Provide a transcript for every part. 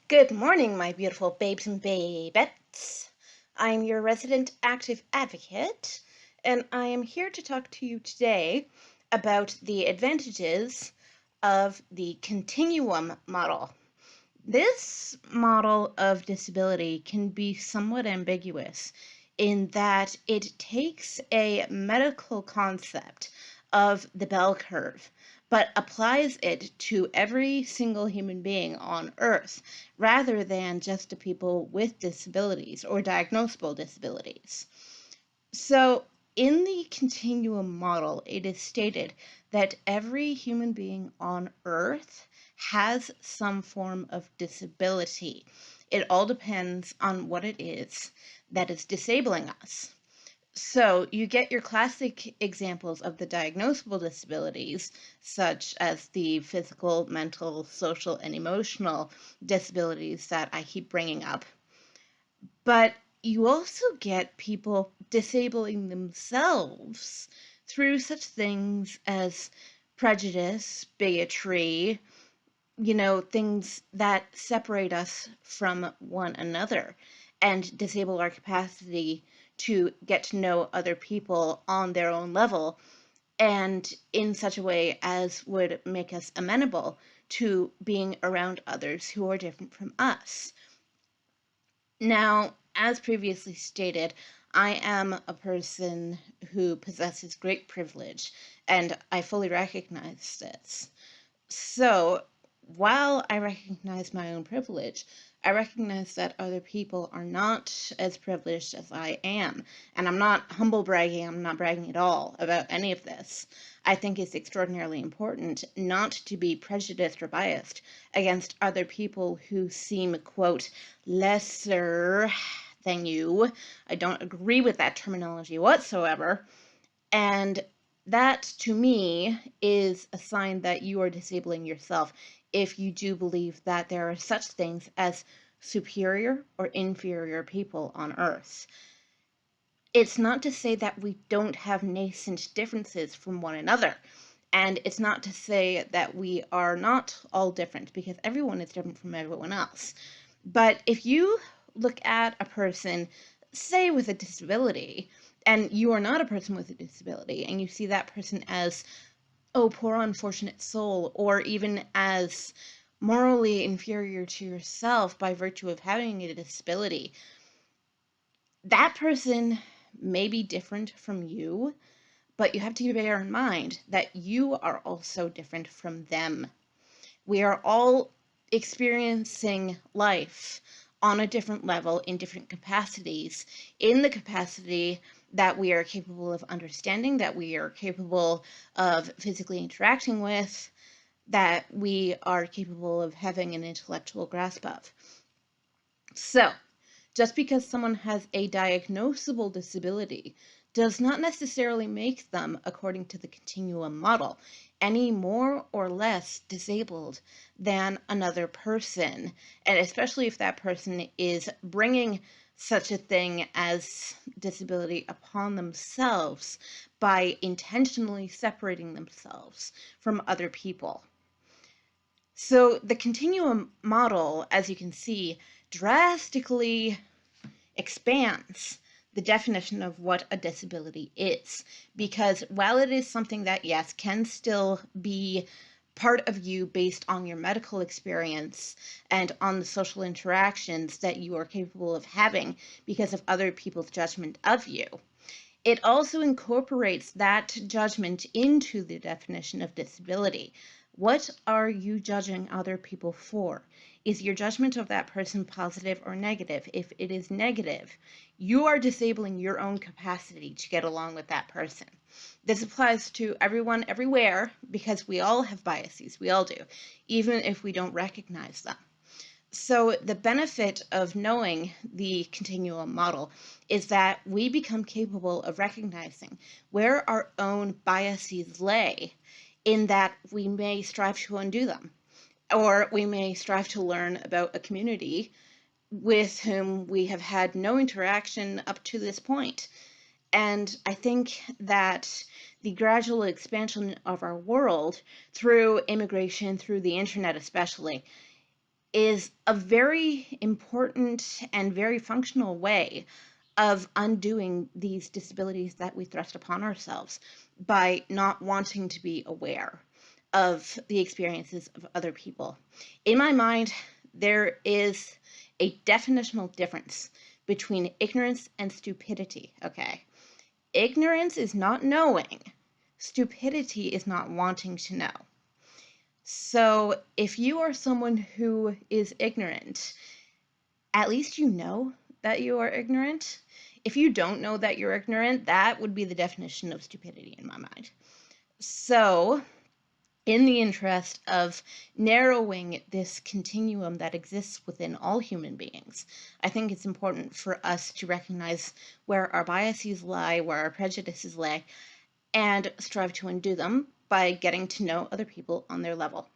Good morning, my beautiful babes and babettes. I'm your resident active advocate, and I am here to talk to you today about the advantages of the Continuum model. This model of disability can be somewhat ambiguous in that it takes a medical concept of the bell curve, but applies it to every single human being on Earth rather than just to people with disabilities or diagnosable disabilities. So, in the continuum model, it is stated that every human being on Earth has some form of disability. It all depends on what it is that is disabling us. So, you get your classic examples of the diagnosable disabilities, such as the physical, mental, social, and emotional disabilities that I keep bringing up. But you also get people disabling themselves through such things as prejudice, bigotry, things that separate us from one another and disable our capacity to get to know other people on their own level and in such a way as would make us amenable to being around others who are different from us. Now, as previously stated, I am a person who possesses great privilege, and I fully recognize this. So, while I recognize my own privilege, I recognize that other people are not as privileged as I am. And I'm not humble bragging, I'm not bragging at all about any of this. I think it's extraordinarily important not to be prejudiced or biased against other people who seem, quote, lesser than you. I don't agree with that terminology whatsoever. And that, to me, is a sign that you are disabling yourself if you do believe that there are such things as superior or inferior people on Earth. It's not to say that we don't have nascent differences from one another. And it's not to say that we are not all different, because everyone is different from everyone else. But if you look at a person, say with a disability, and you are not a person with a disability, and you see that person as, oh, poor unfortunate soul, or even as morally inferior to yourself by virtue of having a disability, that person may be different from you, but you have to bear in mind that you are also different from them. We are all experiencing life on a different level in different capacities, in the capacity that we are capable of understanding, that we are capable of physically interacting with, that we are capable of having an intellectual grasp of. So, just because someone has a diagnosable disability does not necessarily make them, according to the continuum model, any more or less disabled than another person. And especially if that person is bringing such a thing as disability upon themselves by intentionally separating themselves from other people. So the continuum model, as you can see, drastically expands the definition of what a disability is. Because while it is something that, yes, can still be part of you based on your medical experience and on the social interactions that you are capable of having because of other people's judgment of you, it also incorporates that judgment into the definition of disability. What are you judging other people for? Is your judgment of that person positive or negative? If it is negative, you are disabling your own capacity to get along with that person. This applies to everyone, everywhere, because we all have biases. We all do, even if we don't recognize them. So the benefit of knowing the continuum model is that we become capable of recognizing where our own biases lay, in that we may strive to undo them, or we may strive to learn about a community with whom we have had no interaction up to this point. And I think that the gradual expansion of our world through immigration, through the internet especially, is a very important and very functional way of undoing these disabilities that we thrust upon ourselves by not wanting to be aware of the experiences of other people. In my mind, there is a definitional difference between ignorance and stupidity, okay? Ignorance is not knowing. Stupidity is not wanting to know. So if you are someone who is ignorant, at least you know that you are ignorant. If you don't know that you're ignorant, that would be the definition of stupidity in my mind. So, in the interest of narrowing this continuum that exists within all human beings, I think it's important for us to recognize where our biases lie, where our prejudices lie, and strive to undo them by getting to know other people on their level.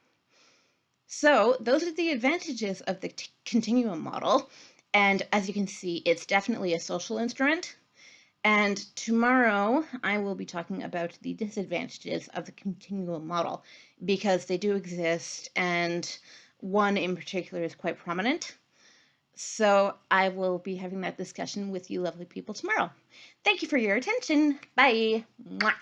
So those are the advantages of the continuum model. And as you can see, it's definitely a social instrument. And tomorrow I will be talking about the disadvantages of the continuum model because they do exist, and one in particular is quite prominent. So I will be having that discussion with you lovely people tomorrow. Thank you for your attention. Bye. Mwah.